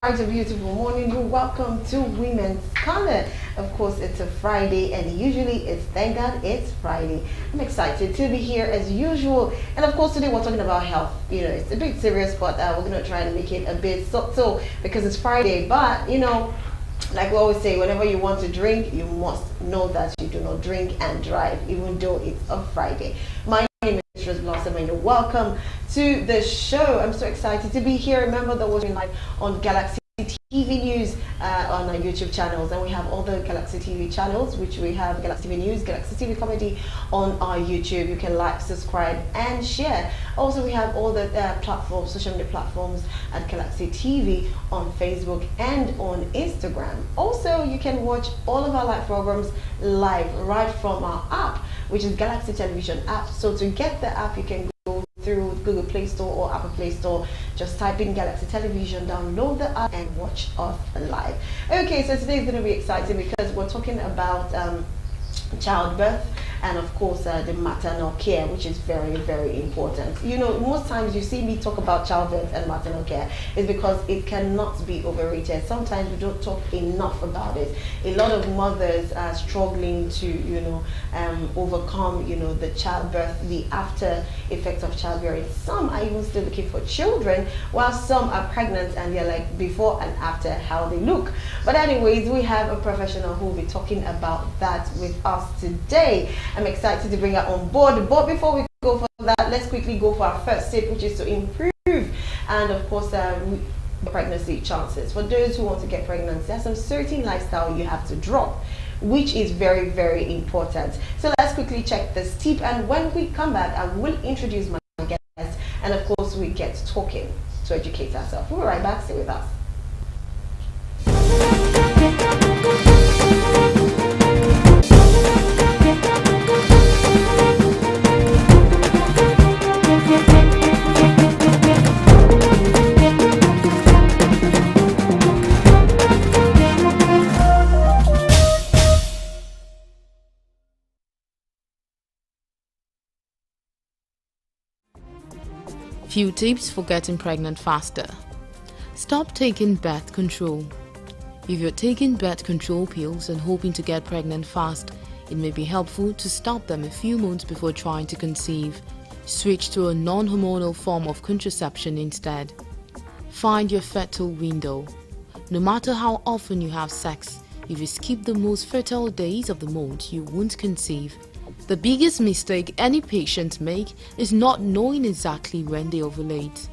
It's a beautiful morning. You're welcome to Women's Corner. Of course, it's a Friday, and usually it's thank God it's Friday. I'm excited to be here as usual. And of course, today we're talking about health. It's a bit serious, but we're going to try to make it a bit so because it's Friday. But, like we always say, whenever you want to drink, you must know that you do not drink and drive, even though it's a Friday. My name is Rose Blossom, and you're welcome to the show. I'm so excited to be here. Remember that we're live on Galaxy TV News on our YouTube channels, and we have all the Galaxy TV channels, which we have Galaxy TV News, Galaxy TV Comedy on our YouTube. You can like, subscribe, and share. Also, we have all the platforms, social media platforms at Galaxy TV on Facebook and on Instagram. Also, you can watch all of our live programs live right from our app, which is Galaxy Television app. So to get the app, you can go through Google Play Store or Apple Play Store. Just type in Galaxy Television, download the app, and watch us live. Okay, so today is going to be exciting because we're talking about childbirth and of course the maternal care, which is very, very important. Most times you see me talk about childbirth and maternal care is because it cannot be overrated. Sometimes we don't talk enough about it. A lot of mothers are struggling to overcome the childbirth, the after effects of childbearing. Some are even still looking for children, while some are pregnant and they're like before and after how they look. But anyways, we have a professional who will be talking about that with us today. I'm excited to bring her on board. But before we go for that, let's quickly go for our first tip, which is to improve and of course pregnancy chances. For those who want to get pregnant, there's some certain lifestyle you have to drop, which is very, very important. So let's quickly check this tip, and when we come back, I will introduce my guest, and of course we get talking to educate ourselves. We'll be right back. Stay with us. Few tips for getting pregnant faster. Stop taking birth control. If you're taking birth control pills and hoping to get pregnant fast, it may be helpful to stop them a few months before trying to conceive. Switch to a non-hormonal form of contraception instead. Find your fertile window. No matter how often you have sex, if you skip the most fertile days of the month, you won't conceive. The biggest mistake any patient make is not knowing exactly when they ovulate.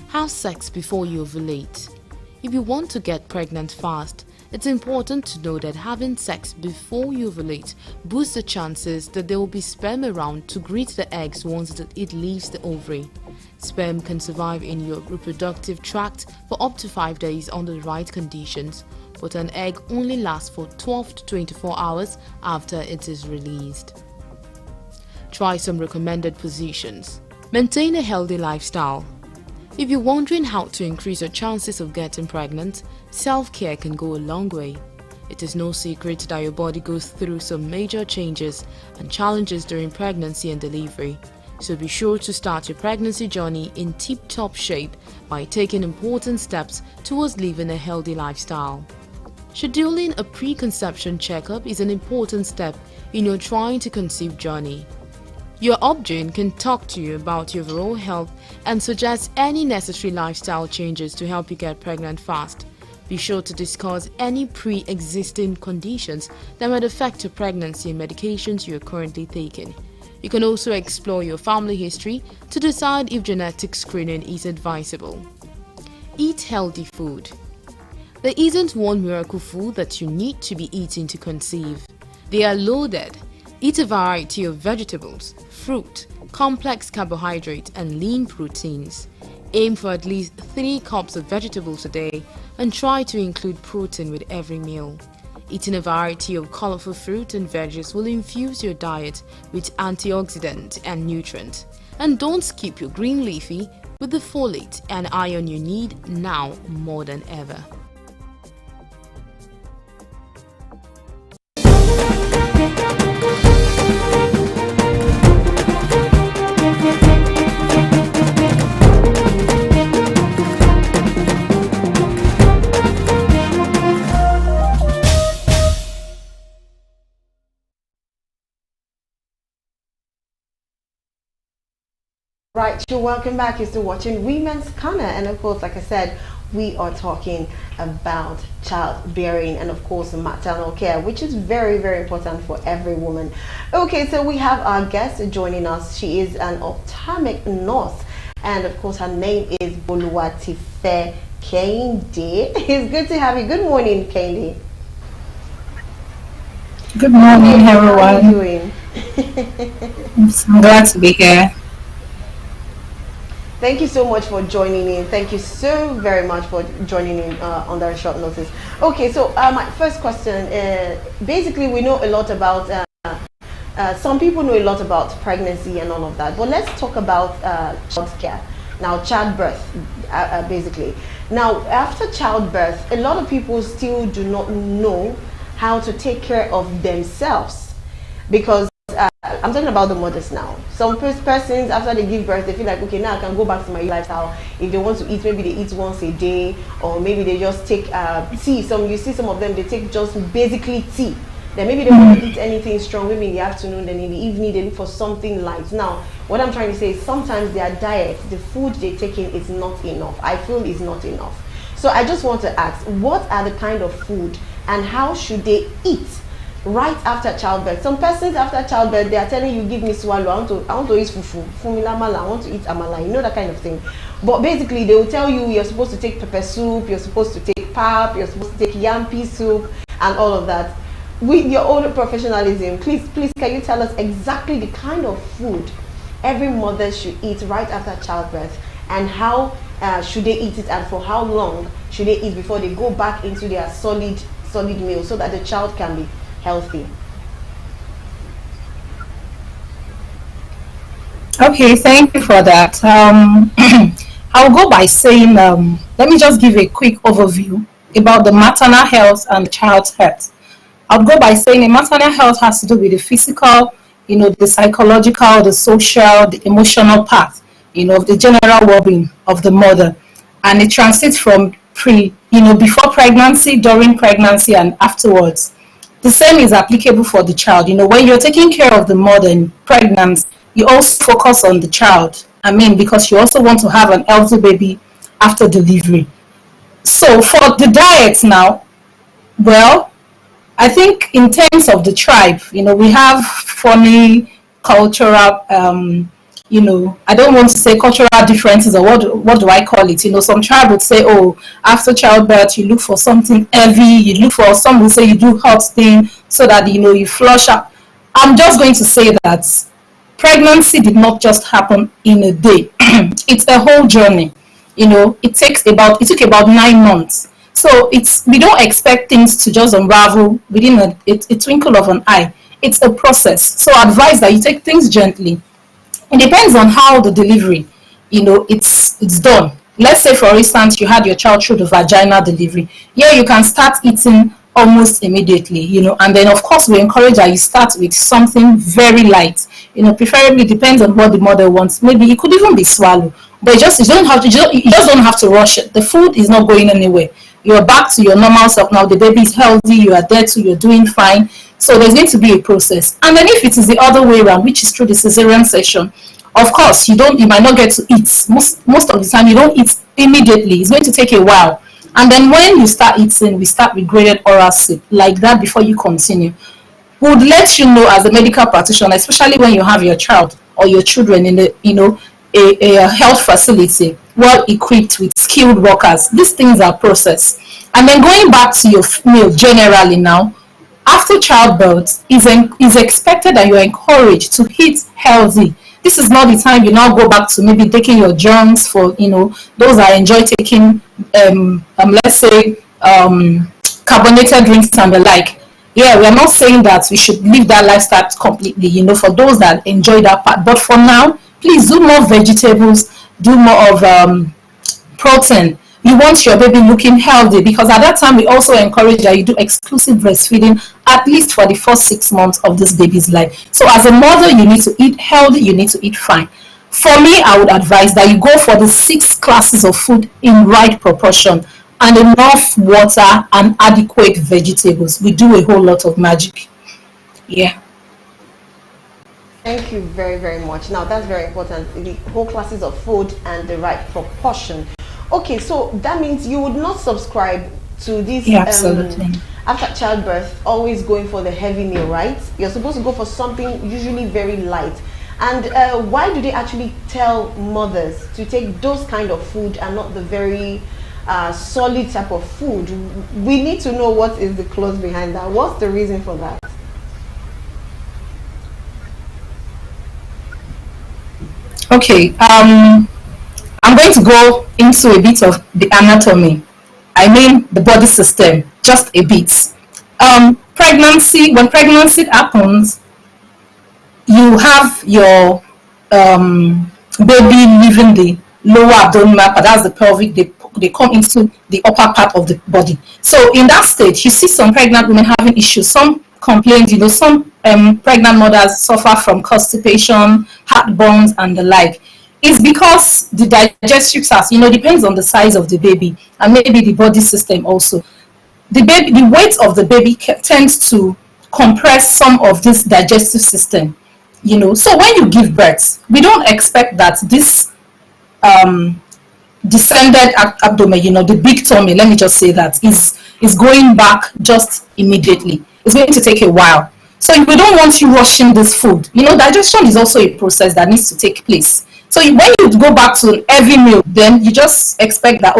Have sex before you ovulate. If you want to get pregnant fast, it's important to know that having sex before you ovulate boosts the chances that there will be sperm around to greet the eggs once it leaves the ovary. Sperm can survive in your reproductive tract for up to 5 days under the right conditions, but an egg only lasts for 12 to 24 hours after it is released. Try some recommended positions. Maintain a healthy lifestyle. If you're wondering how to increase your chances of getting pregnant, self-care can go a long way. It is no secret that your body goes through some major changes and challenges during pregnancy and delivery. So be sure to start your pregnancy journey in tip-top shape by taking important steps towards living a healthy lifestyle. Scheduling a preconception checkup is an important step in your trying to conceive journey. Your OB/GYN can talk to you about your overall health and suggest any necessary lifestyle changes to help you get pregnant fast. Be sure to discuss any pre-existing conditions that might affect your pregnancy and medications you are currently taking. You can also explore your family history to decide if genetic screening is advisable. Eat healthy food. There isn't one miracle food that you need to be eating to conceive. They are loaded. Eat a variety of vegetables, fruit, complex carbohydrates, and lean proteins. Aim for at least 3 cups of vegetables a day and try to include protein with every meal. Eating a variety of colorful fruit and veggies will infuse your diet with antioxidants and nutrients. And don't skip your green leafy with the folate and iron you need now more than ever. Right, so welcome back. You're still watching Women's Corner, and of course, like I said, we are talking about childbearing and of course maternal care, which is very, very important for every woman. Okay, so we have our guest joining us. She is an ophthalmic nurse, and of course, her name is Boluwatife Kehinde. It's good to have you. Good morning, Kehinde. Good morning, How are you everyone. doing? I'm glad to be here. Thank you so much for joining in. Thank you so very much for joining in under a short notice. Okay, so my first question, basically we know a lot about, some people know a lot about pregnancy and all of that, but let's talk about child care. Now, childbirth, basically. Now, after childbirth, a lot of people still do not know how to take care of themselves because I'm talking about the mothers now. Some persons after they give birth, they feel like, okay, now I can go back to my lifestyle. If they want to eat, maybe they eat once a day, or maybe they just take tea. You see some of them, they take just basically tea. Then maybe they want to eat anything strong, maybe in the afternoon, then in the evening they look for something light. Now, what I'm trying to say is sometimes their diet, the food they take in is not enough. I feel is not enough. So I just want to ask, what are the kind of food and how should they eat right after childbirth? Some persons after childbirth, they are telling you, give me swallow, I want to eat fufu, fumila mala, I want to eat amala, you know, that kind of thing. But basically they will tell you you're supposed to take pepper soup, you're supposed to take pap, you're supposed to take yam pea soup and all of that. With your own professionalism, please can you tell us exactly the kind of food every mother should eat right after childbirth, and how should they eat it, and for how long should they eat before they go back into their solid meal so that the child can be healthy? Okay, thank you for that. I'll go by saying, let me just give a quick overview about the maternal health and the child's health. I'll go by saying the maternal health has to do with the physical, the psychological, the social, the emotional part, the general well-being of the mother. And it translates from before pregnancy, during pregnancy, and afterwards. The same is applicable for the child. When you're taking care of the mother in pregnancy, you also focus on the child. I mean, because you also want to have an healthy baby after delivery. So for the diet now, well, I think in terms of the tribe, we have funny cultural, I don't want to say cultural differences, or what do I call it? Some tribe would say, oh, after childbirth, you look for something heavy, you look for, some would say you do hot thing so that, you flush up. I'm just going to say that pregnancy did not just happen in a day. It's a whole journey. It took about 9 months. So we don't expect things to just unravel within a twinkle of an eye. It's a process. So I advise that you take things gently. It depends on how the delivery, it's done. Let's say, for instance, you had your child through the vaginal delivery. Yeah, you can start eating almost immediately, and then of course we encourage that you start with something very light. Preferably depends on what the mother wants. Maybe it could even be swallow, but you just don't have to rush it. The food is not going anywhere. You're back to your normal self now. The baby is healthy. You are there too. You're doing fine. So there's going to be a process. And then if it is the other way around, which is through the cesarean section, of course you might not get to eat. Most of the time you don't eat immediately. It's going to take a while. And then when you start eating, we start with graded oral soup like that before you continue. We would let you know as a medical practitioner, especially when you have your child or your children in a health facility well equipped with skilled workers. These things are processed. And then going back to your meal generally now, after childbirth, is expected that you're encouraged to eat healthy. This is not the time you now go back to maybe taking your junks for, those that enjoy taking, let's say, carbonated drinks and the like. Yeah, we are not saying that we should leave that lifestyle completely, for those that enjoy that part. But for now, please do more vegetables, do more of protein. You want your baby looking healthy, because at that time we also encourage that you do exclusive breastfeeding at least for the first 6 months of this baby's life. So as a mother, you need to eat healthy, you need to eat fine. For me, I would advise that you go for the 6 classes of food in right proportion and enough water and adequate vegetables. We do a whole lot of magic. Yeah. Thank you very, very much. Now, that's very important. The whole classes of food and the right proportion. Okay, so that means you would not subscribe to this Yeah, absolutely. after childbirth, always going for the heavy meal, right? You're supposed to go for something usually very light. And why do they actually tell mothers to take those kind of food and not the very solid type of food? We need to know what is the clause behind that. What's the reason for that? Okay, I'm going to go into a bit of the anatomy. I mean the body system, just a bit. Pregnancy, when pregnancy happens, you have your baby leaving the lower abdominal part, that's the pelvic, they come into the upper part of the body. So in that stage, you see some pregnant women having issues. Some complain, some pregnant mothers suffer from constipation, heartburns, and the like. It's because the digestive tract, depends on the size of the baby and maybe the body system also. The weight of the baby tends to compress some of this digestive system. So when you give birth, we don't expect that this descended abdomen, the big tummy, let me just say that, is going back just immediately. It's going to take a while. So we don't want you rushing this food. Digestion is also a process that needs to take place. So when you go back to an heavy meal, then you just expect that,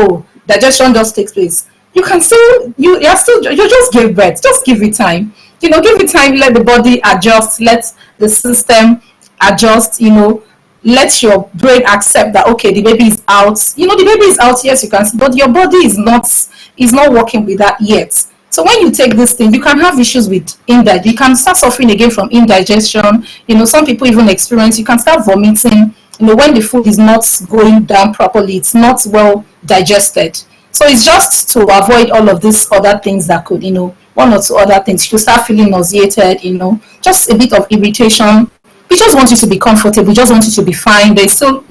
digestion just takes place. You can still, you just give birth. Just give it time. Give it time, let the body adjust, let the system adjust, let your brain accept that, okay, the baby is out. The baby is out, yes, you can see, but your body is not working with that yet. So when you take this thing, you can have issues with indigestion. You can start suffering again from indigestion. Some people even experience, you can start vomiting, when the food is not going down properly, it's not well digested. So it's just to avoid all of these other things that could, one or two other things. You start feeling nauseated, just a bit of irritation. We just want you to be comfortable. We just want you to be fine. There's still,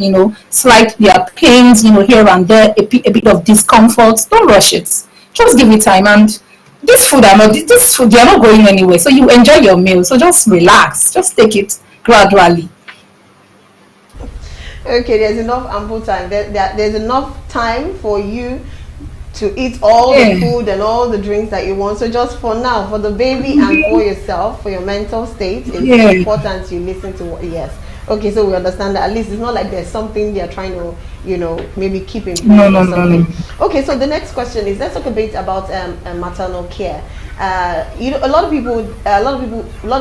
slight pains, here and there, a bit of discomfort. Don't rush it. Just give it time. And this food, they are not going anywhere. So you enjoy your meal. So just relax. Just take it gradually. Okay, there's enough ample time. There's enough time for you to eat all the food and all the drinks that you want. So just for now, for the baby and for yourself, for your mental state, it's important you listen to what. Yes. Okay, so we understand that. At least it's not like there's something they're trying to, maybe keep in place or something. No. Okay, so the next question is, let's talk a bit about maternal care. A lot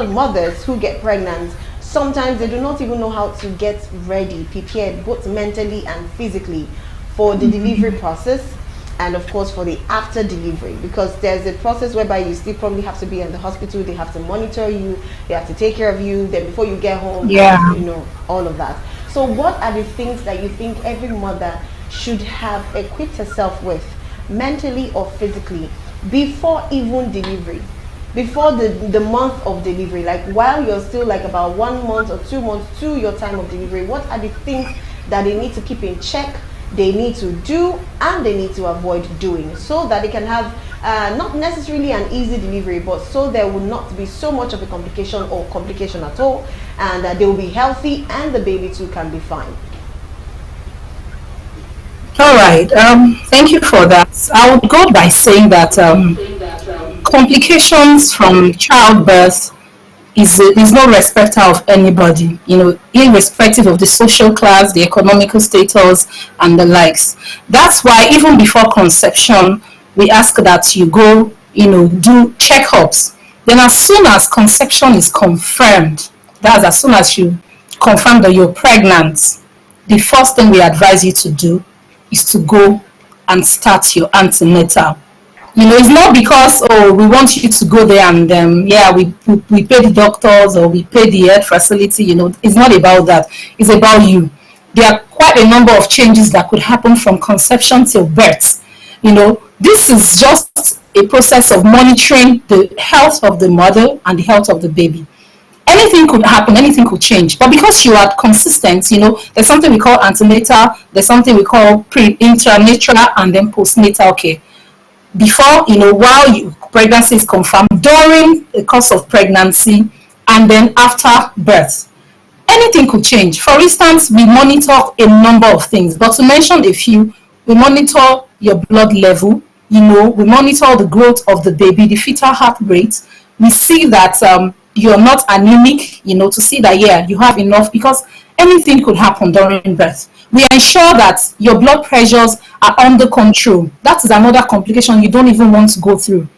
of mothers who get pregnant, sometimes they do not even know how to get ready, prepared, both mentally and physically, for the delivery process. And of course for the after delivery, because there's a process whereby you still probably have to be in the hospital, they have to monitor you, they have to take care of you, then before you get home, all of that. So what are the things that you think every mother should have equipped herself with, mentally or physically, before even delivery, before the month of delivery, like while you're still like about 1 month or 2 months to your time of delivery? What are the things that they need to keep in check, they need to do, and they need to avoid doing, so that they can have not necessarily an easy delivery, but so there will not be so much of a complication or complication at all, and that they will be healthy and the baby too can be fine? All right, thank you for that. I would go by saying that complications from childbirth is no respecter of anybody, irrespective of the social class, the economical status, and the likes. That's why even before conception, we ask that you go, do checkups. Then as soon as conception is confirmed, that's as soon as you confirm that you're pregnant, the first thing we advise you to do is to go and start your antenatal. It's not because, we want you to go there and we pay the doctors or we pay the health facility. It's not about that. It's about you. There are quite a number of changes that could happen from conception till birth. This is just a process of monitoring the health of the mother and the health of the baby. Anything could happen, anything could change. But because you are consistent, there's something we call antenatal, there's something we call intranatal, and then postnatal care. Before, while pregnancy is confirmed, during the course of pregnancy, and then after birth. anything could change. For instance, we monitor a number of things, but to mention a few, we monitor your blood level, we monitor the growth of the baby, the fetal heart rate. We see that you're not anemic, to see that, yeah, you have enough, because anything could happen during birth. We ensure that your blood pressures are under control. That is another complication you don't even want to go through.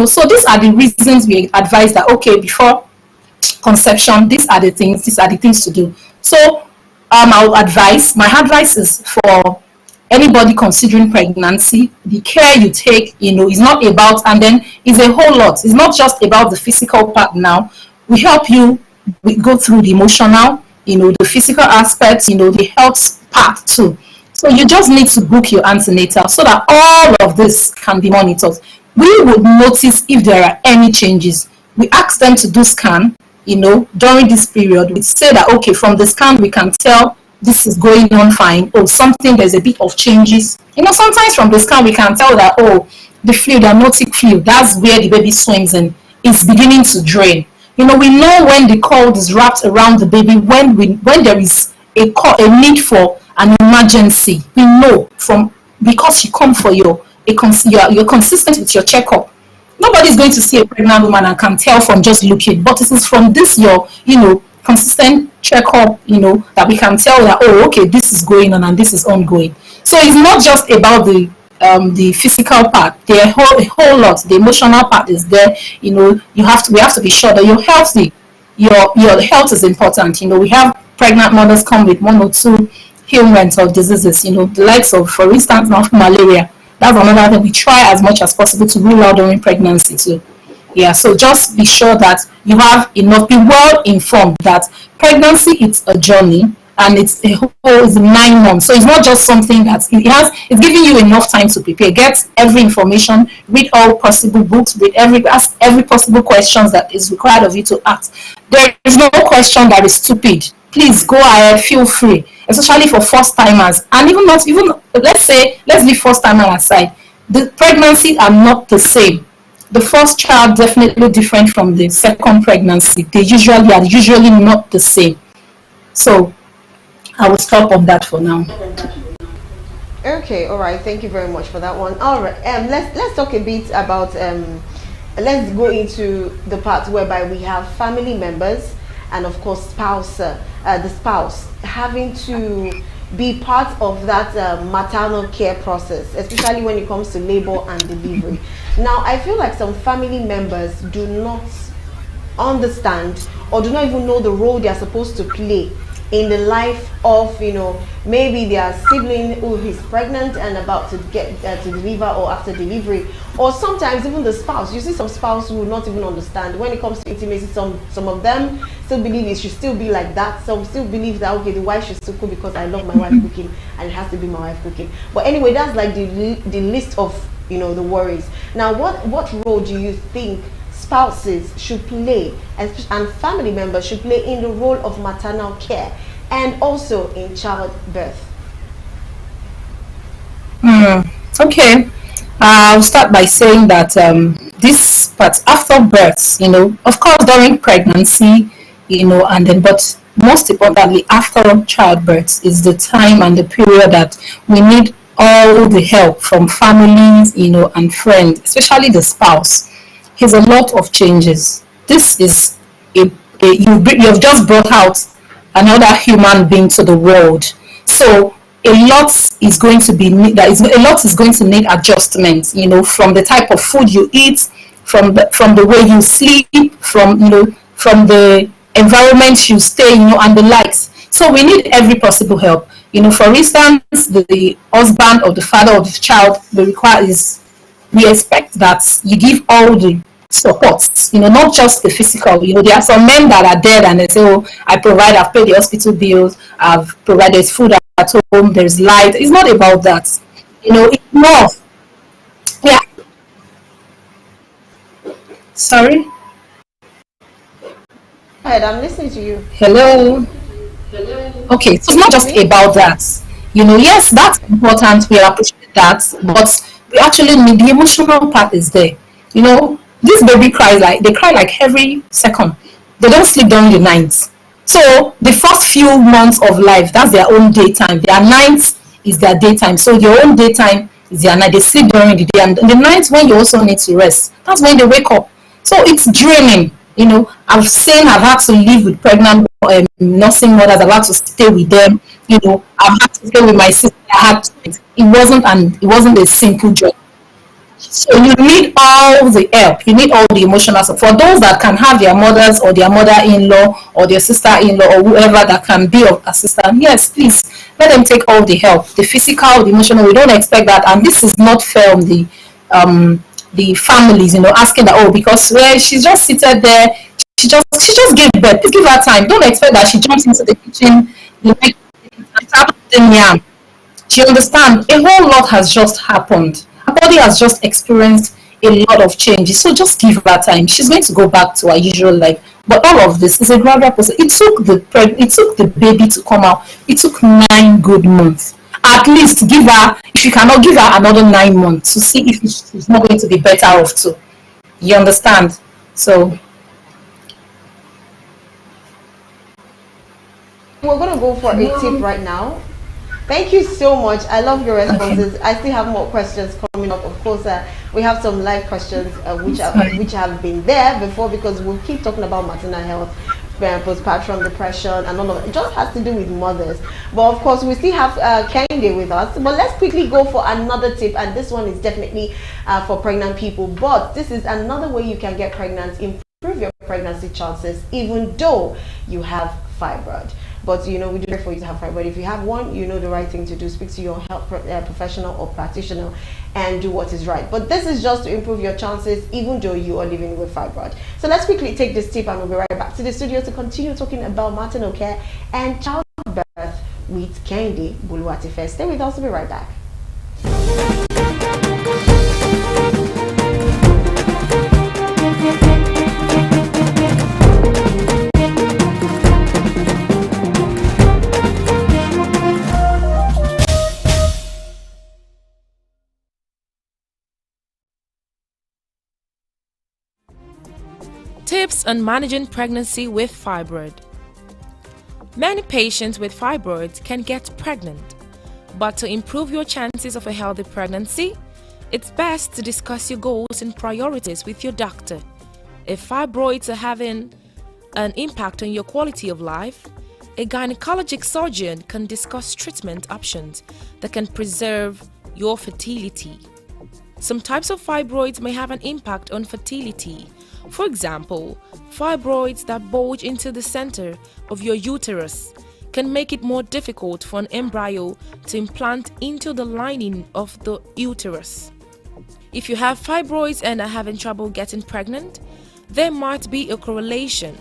So these are the reasons we advise that, okay, before conception, these are the things to do. So my advice is for anybody considering pregnancy, the care you take, is not about, and then it's a whole lot. It's not just about the physical part now. We help you go through the emotional, the physical aspects, the health part too. So you just need to book your antenatal so that all of this can be monitored. We would notice if there are any changes. We ask them to do scan, during this period. We say that, okay, from the scan we can tell this is going on fine. Oh, there's a bit of changes. Sometimes from the scan we can tell that, oh, the fluid, the amniotic fluid, that's where the baby swims in, is beginning to drain. We know when the cord is wrapped around the baby, when there is a need for an emergency. We know because you come for you're consistent with your checkup. Nobody's going to see a pregnant woman and can tell from just looking, but it is from this your consistent checkup, that we can tell that, oh, okay, this is going on and this is ongoing. So it's not just about the physical part. There are a whole lot. The emotional part is there. We have to be sure that you're healthy. Your health is important. We have pregnant mothers come with 1 or 2 ailments or diseases. The likes of, for instance, now malaria. That's another thing we try as much as possible to rule out during pregnancy too. Yeah, so just be sure that you have enough, be well informed that pregnancy is a journey and it's 9 months. So it's not just something that it's giving you enough time to prepare. Get every information, read all possible books, ask every possible questions that is required of you to ask. There is no question that is stupid. Please go ahead, feel free, especially for first timers, and let's leave first timer aside. The pregnancies are not the same. The first child definitely different from the second pregnancy. They are usually not the same. So I will stop on that for now. Okay, all right. Thank you very much for that one. All right, let's talk a bit about let's go into the part whereby we have family members and of course the spouse having to be part of that maternal care process, especially when it comes to labor and delivery. Now, I feel like some family members do not understand or do not even know the role they are supposed to play in the life of, maybe their sibling who is pregnant and about to get to deliver, or after delivery, or sometimes even the spouse. You see some spouse who will not even understand when it comes to intimacy. Some of them still believe it should still be like that. Some still believe that, okay, the wife should still cook because I love my wife cooking and it has to be my wife cooking. But anyway, that's like the list of the worries. Now, what role do you think spouses should play and family members should play in the role of maternal care and also in childbirth? Okay, I'll start by saying that this part after birth, of course during pregnancy, and then, but most importantly after childbirth is the time and the period that we need all the help from families, and friends, especially the spouse. There's a lot of changes. This is you've just brought out another human being to the world. So a lot is going to need adjustments, from the type of food you eat, from the way you sleep, from the environment you stay, and the likes. So we need every possible help. For instance, the husband or the father of the child, we expect that you give all the supports, not just the physical. There are some men that are dead and they say, oh, I've paid the hospital bills, I've provided food at home, there's light. It's not about that. It's more. Yeah. Sorry? Go ahead, I'm listening to you. Hello? Okay, so it's not just about that. Yes, that's important, we appreciate that, but we actually need the emotional part is there. This baby cry like every second. They don't sleep during the night. So the first few months of life, that's their own daytime. Their nights is their daytime. So your own daytime is their night. They sleep during the day, and the nights when you also need to rest, that's when they wake up. So it's draining. I've had to live with pregnant nursing mothers. I've had to stay with them. I've had to stay with my sister. It wasn't a simple job. So you need all the help. You need all the emotional support. For those that can have their mothers or their mother-in-law or their sister-in-law or whoever that can be of assistance, yes, please let them take all the help, the physical, the emotional. We don't expect that, and this is not fair on the families, asking that, oh, because she's just seated there, she just gave birth. Please give her time. Don't expect that she jumps into the kitchen, and start putting yam. Do you understand? A whole lot has just happened. Her body has just experienced a lot of changes. So just give her time. She's going to go back to her usual life. But all of this is a gradual process. It took the baby to come out. It took 9 good months. At least give her, if you cannot, give her another 9 months to see if she's not going to be better off too. You understand? So we're going to go for a tip right now. Thank you so much. I love your responses. I still have more questions coming up. Of course, we have some live questions which have been there before, because we'll keep talking about maternal health, postpartum depression, and all of it. It just has to do with mothers. But of course, we still have Kehinde with us. But let's quickly go for another tip, and this one is definitely for pregnant people. But this is another way you can get pregnant, improve your pregnancy chances, even though you have fibroid. But we do it for you to have fibroid. If you have one, you know the right thing to do. Speak to your health professional or practitioner and do what is right. But this is just to improve your chances, even though you are living with fibroid. So let's quickly take this tip, and we'll be right back to the studio to continue talking about maternal care and childbirth with Kehinde Boluwatife. Stay with us. We'll be right back. Tips on managing pregnancy with fibroid. Many patients with fibroids can get pregnant, but to improve your chances of a healthy pregnancy, it's best to discuss your goals and priorities with your doctor. If fibroids are having an impact on your quality of life, a gynecologic surgeon can discuss treatment options that can preserve your fertility. Some types of fibroids may have an impact on fertility. For example, fibroids that bulge into the center of your uterus can make it more difficult for an embryo to implant into the lining of the uterus. If you have fibroids and are having trouble getting pregnant, there might be a correlation.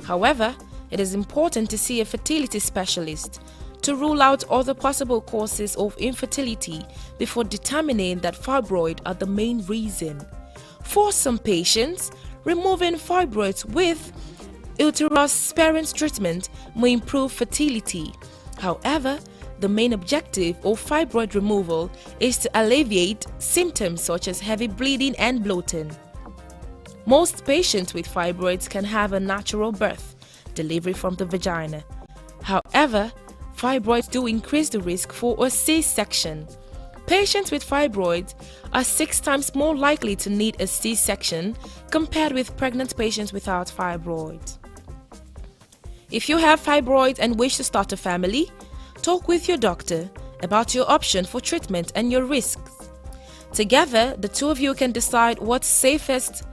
However, it is important to see a fertility specialist to rule out other possible causes of infertility before determining that fibroids are the main reason. For some patients, removing fibroids with uterus sparing treatment may improve fertility. However, the main objective of fibroid removal is to alleviate symptoms such as heavy bleeding and bloating. Most patients with fibroids can have a natural birth, delivery from the vagina. However, fibroids do increase the risk for a C-section. Patients with fibroids are 6 times more likely to need a C-section compared with pregnant patients without fibroids. If you have fibroids and wish to start a family, talk with your doctor about your option for treatment and your risks. Together, the two of you can decide what's safest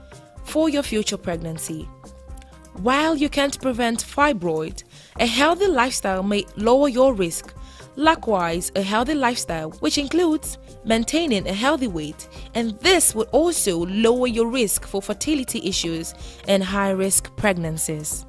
for your future pregnancy. While you can't prevent fibroid, a healthy lifestyle may lower your risk. Likewise, a healthy lifestyle, which includes maintaining a healthy weight, and this would also lower your risk for fertility issues and high-risk pregnancies.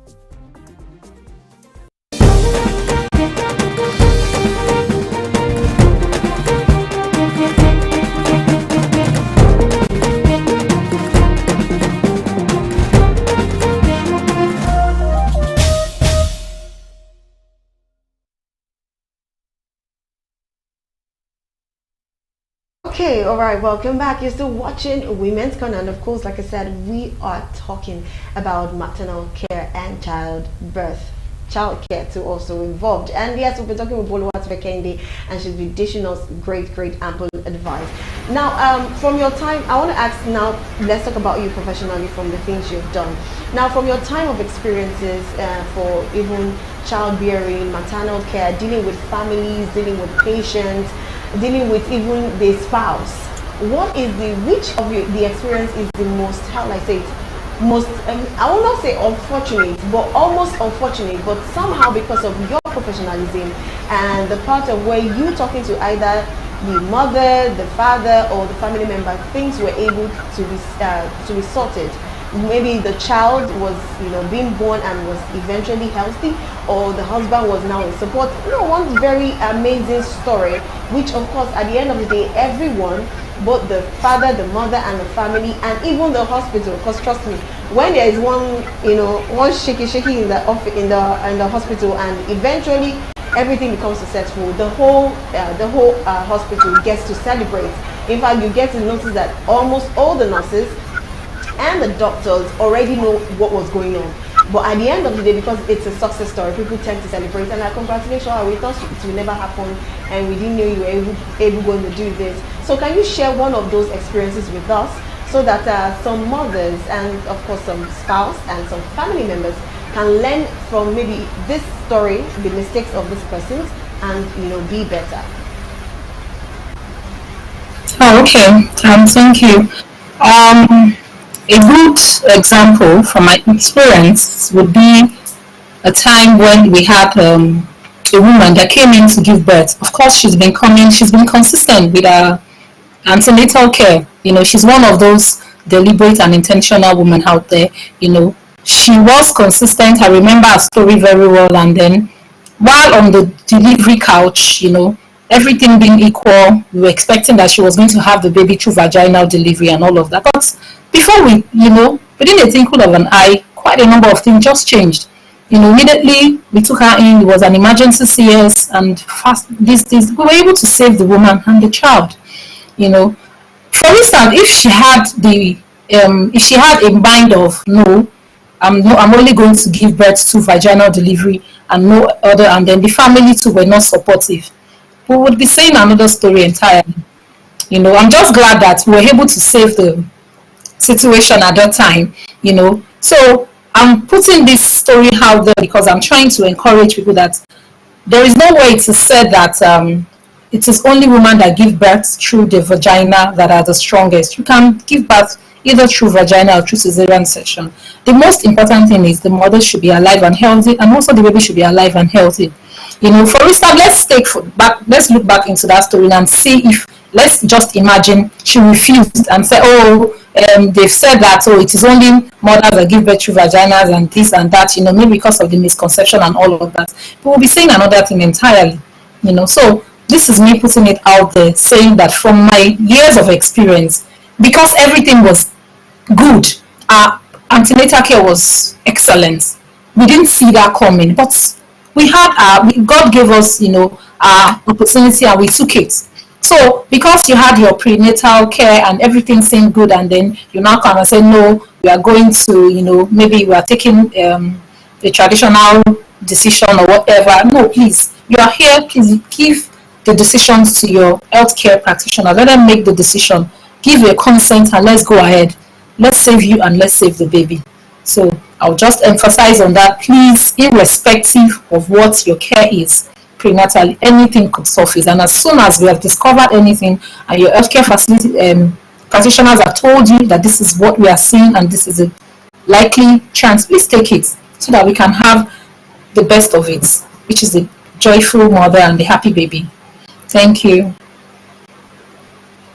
Okay, all right, welcome back. You're still watching Women's Corner, and of course, like I said, we are talking about maternal care and childbirth. childcare too also involved. And yes, we'll be talking with Boluwat Vekende, and she'll be dishing us great ample advice. Now, from your time, I want to ask now, let's talk about you professionally, from the things you've done. Now, from your time of experiences for even childbearing, maternal care, dealing with families, dealing with patients, dealing with even the spouse, which of the experience is the most, how will I say it, most, I will not say unfortunate, but almost unfortunate, but somehow because of your professionalism and the part of where you talking to either the mother, the father, or the family member, things were able to be sorted. Maybe the child was, being born and was eventually healthy, or the husband was now in support. One very amazing story, which of course at the end of the day, everyone, both the father, the mother, and the family, and even the hospital, because trust me, when there is one shaky in the hospital, and eventually everything becomes successful, the whole hospital gets to celebrate. In fact, you get to notice that almost all the nurses and the doctors already know what was going on. But at the end of the day, because it's a success story, people tend to celebrate and congratulations, we thought it will never happen, and we didn't know you were able going to do this. So can you share one of those experiences with us, so that some mothers and of course some spouse and some family members can learn from maybe this story, the mistakes of this person, and be better? Oh, okay. Thank you. A good example from my experience would be a time when we had a woman that came in to give birth. Of course, she's been consistent with her antenatal care. She's one of those deliberate and intentional women out there. She was consistent. I remember her story very well. And then while on the delivery couch, everything being equal, we were expecting that she was going to have the baby through vaginal delivery and all of that. But before within a twinkle of an eye, quite a number of things just changed. Immediately we took her in. It was an emergency CS, and we were able to save the woman and the child. For instance, if she had a mind of no, I'm only going to give birth to vaginal delivery and no other, and then the family too were not supportive, we would be saying another story entirely. I'm just glad that we were able to save the situation at that time. So I'm putting this story out there because I'm trying to encourage people that there is no way to say that it is only women that give birth through the vagina that are the strongest. You can give birth either through vagina or through cesarean section. The most important thing is the mother should be alive and healthy, and also the baby should be alive and healthy. For instance, let's look back into that story and see if, let's just imagine she refused and said, they've said that, it is only mothers that give birth through vaginas and this and that, maybe because of the misconception and all of that. But we'll be saying another thing entirely, So this is me putting it out there, saying that from my years of experience, because everything was good, our antenatal care was excellent. We didn't see that coming, but God gave us, our opportunity, and we took it. So because you had your prenatal care and everything seemed good, and then you now come and say, no, we are going to, maybe we are taking a traditional decision or whatever. No, please, you are here, please give the decisions to your healthcare practitioner. Let them make the decision. Give your consent and let's go ahead. Let's save you and let's save the baby. So I'll just emphasize on that. Please, irrespective of what your care is, prenatally, anything could surface. And as soon as we have discovered anything and your healthcare facility practitioners have told you that this is what we are seeing and this is a likely chance, please take it so that we can have the best of it, which is the joyful mother and the happy baby. Thank you.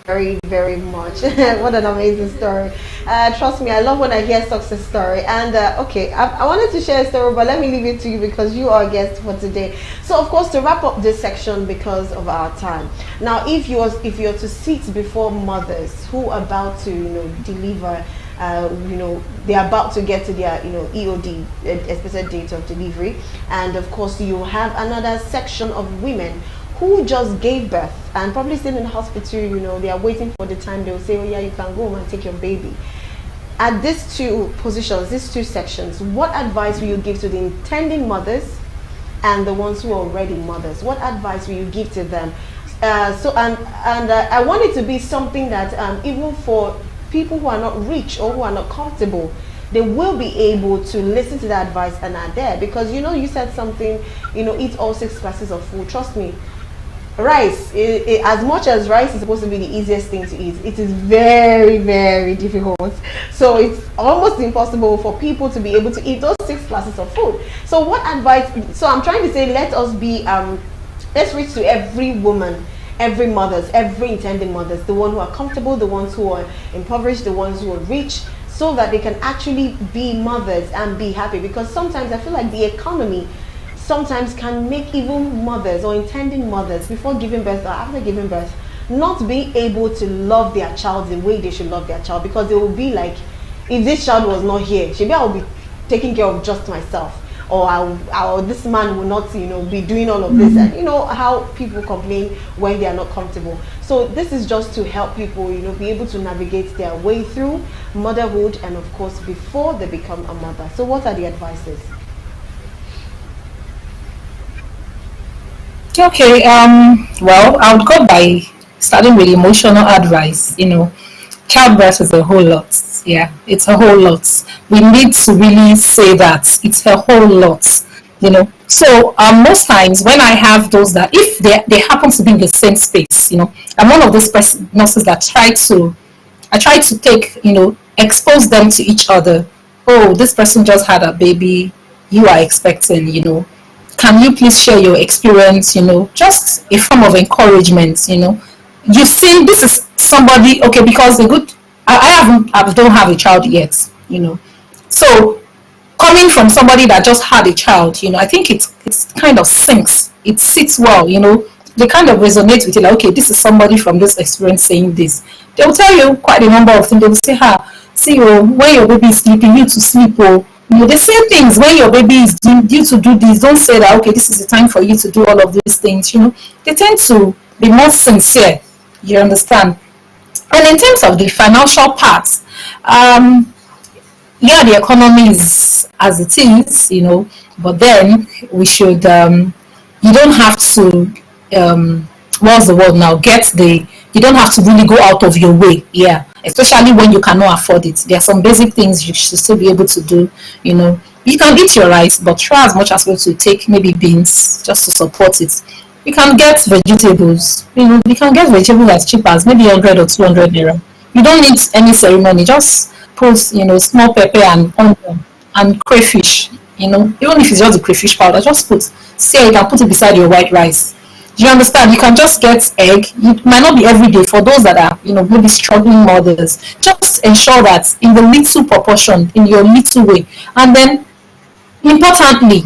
Very, very much. What an amazing story. Trust me, I love when I hear success story. And okay, I wanted to share a story, but let me leave it to you because you are a guest for today. So of course, to wrap up this section because of our time. Now, if you're to sit before mothers who are about to deliver, they're about to get to their EOD, expected date of delivery, and of course you have another section of women who just gave birth and probably still in the hospital, they are waiting for the time they'll say, oh yeah, you can go home and take your baby. At these two positions, these two sections, what advice will you give to the intending mothers and the ones who are already mothers? What advice will you give to them? I want it to be something that even for people who are not rich or who are not comfortable, they will be able to listen to the advice and are there. Because you said something, eat all 6 classes of food. Trust me, rice, as much as rice is supposed to be the easiest thing to eat, it is very, very difficult. So it's almost impossible for people to be able to eat those 6 classes of food. So what advice? So I'm trying to say, let us be let's reach to every woman, every mothers, every intending mothers, the ones who are comfortable, the ones who are impoverished, the ones who are rich, so that they can actually be mothers and be happy. Because sometimes I feel like the economy sometimes can make even mothers or intending mothers, before giving birth or after giving birth, not be able to love their child the way they should love their child. Because they will be like, if this child was not here, maybe I will be taking care of just myself, or this man will not be doing all of this. And how people complain when they are not comfortable. So this is just to help people be able to navigate their way through motherhood, and of course before they become a mother. So what are the advices? Okay, well, I would go by starting with emotional advice. Childbirth is a whole lot. Yeah, it's a whole lot. We need to really say that it's a whole lot. So most times when I have those that, if they happen to be in the same space, I'm one of those nurses that I try to take, expose them to each other. Oh, this person just had a baby, you are expecting, can you please share your experience, just a form of encouragement. You've seen, this is somebody, okay, because I don't have a child yet, so coming from somebody that just had a child, I think it's kind of sinks, it sits well, they kind of resonate with you, like, okay, this is somebody from this experience saying this. They'll tell you quite a number of things. They'll say, see, when your baby is sleeping, you to sleep, they say things when your baby is due to do this. Don't say that, okay, this is the time for you to do all of these things. They tend to be more sincere. You understand? And in terms of the financial part, yeah, the economy is as it is, but then we should, you don't have to, what's the word now, you don't have to really go out of your way, yeah, especially when you cannot afford it. There are some basic things you should still be able to do. You can eat your rice, but try as much as possible to take maybe beans just to support it. You can get vegetables, you can get vegetables as cheap as maybe 100 or 200 naira. You don't need any ceremony, just put small pepper and onion and crayfish, even if it's just the crayfish powder, just put, say you can put it beside your white rice. Do you understand? You can just get egg. It might not be every day for those that are, maybe struggling mothers. Just ensure that in the little proportion, in your little way. And then, importantly,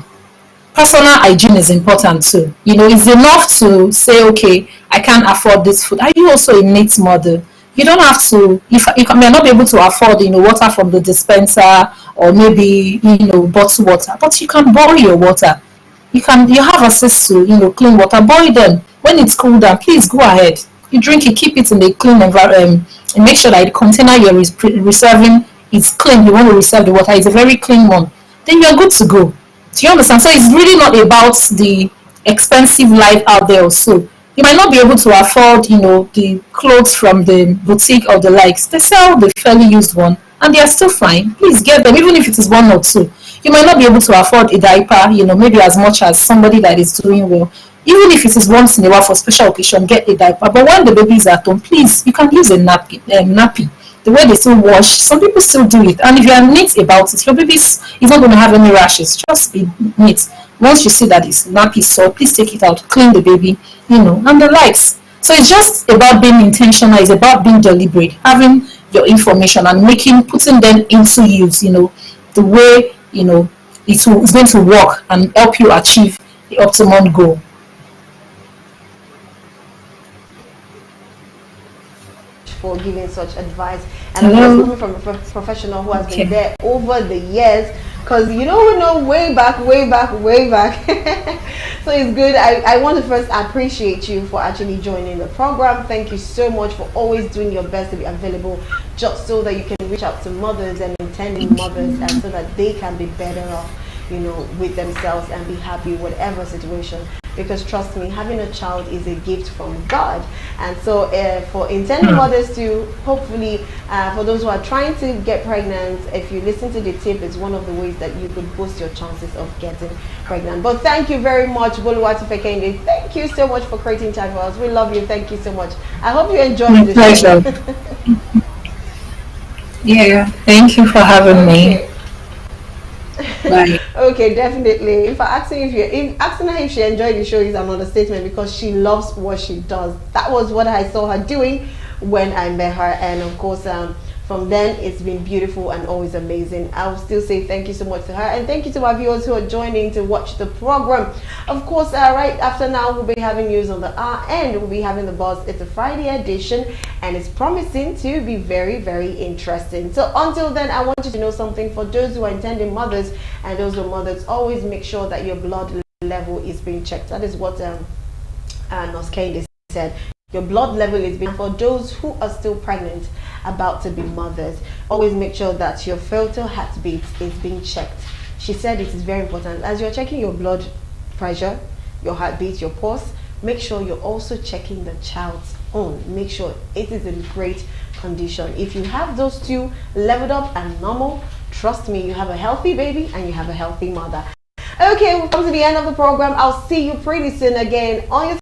personal hygiene is important too. It's enough to say, okay, I can't afford this food. Are you also a neat mother? You don't have to, if you may not be able to afford, water from the dispenser, or maybe, bottled water, but you can boil your water. You have access to, clean water. Boil them. When it's cooled down, please go ahead. You drink it, keep it in a clean environment, and make sure that the container you're reserving is clean. You want to reserve the water, it's a very clean one. Then you're good to go. Do you understand? So it's really not about the expensive life out there also. You might not be able to afford, the clothes from the boutique or the likes. They sell the fairly used one, and they are still fine. Please get them, even if it is 1 or 2. You might not be able to afford a diaper, maybe as much as somebody that is doing well. Even if it is once in a while for special occasion, get a diaper. But when the baby is at home, please, you can use a nappy. The way they still wash, some people still do it. And if you are neat about it, your baby is not going to have any rashes. Just be neat. Once you see that it's nappy sore, please take it out, clean the baby, and the likes. So it's just about being intentional. It's about being deliberate, having your information and putting them into use, the way, it's going to work and help you achieve the optimum goal. For giving such advice, and I'm coming from a professional who has been there over the years, because we know way back so it's good. I want to first appreciate you for actually joining the program. Thank you so much for always doing your best to be available, just so that you can reach out to mothers and intending mothers, and so that they can be better off. with themselves and be happy whatever situation. Because trust me, having a child is a gift from God. And so for intending mothers to hopefully, for those who are trying to get pregnant, if you listen to the tip, it's one of the ways that you could boost your chances of getting pregnant. But thank you very much, Boluwatife Kehinde. Thank you so much for creating time for us. We love you. Thank you so much. I hope you enjoyed this show. Yeah, thank you for having me. Right. Okay, definitely. If asking her if she enjoyed the show is an understatement, because she loves what she does. That was what I saw her doing when I met her, and of course from then it's been beautiful and always amazing. I will still say thank you so much to her, and thank you to our viewers who are joining to watch the program. Of course, right after now we'll be having news on the hour, and we'll be having the buzz. It's a Friday edition, and it's promising to be very, very interesting. So until then, I want you to know something. For those who are intending mothers and those who are mothers, always make sure that your blood level is being checked. That is what Nurse Kehinde said. Your blood level is being, for those who are still pregnant, about to be mothers, always make sure that your fetal heartbeat is being checked. She said it is very important. As you're checking your blood pressure, your heartbeat, your pulse, make sure you're also checking the child's own. Make sure it is in great condition. If you have those two leveled up and normal, trust me, you have a healthy baby and you have a healthy mother. Okay, we've come to the end of the program. I'll see you pretty soon again on your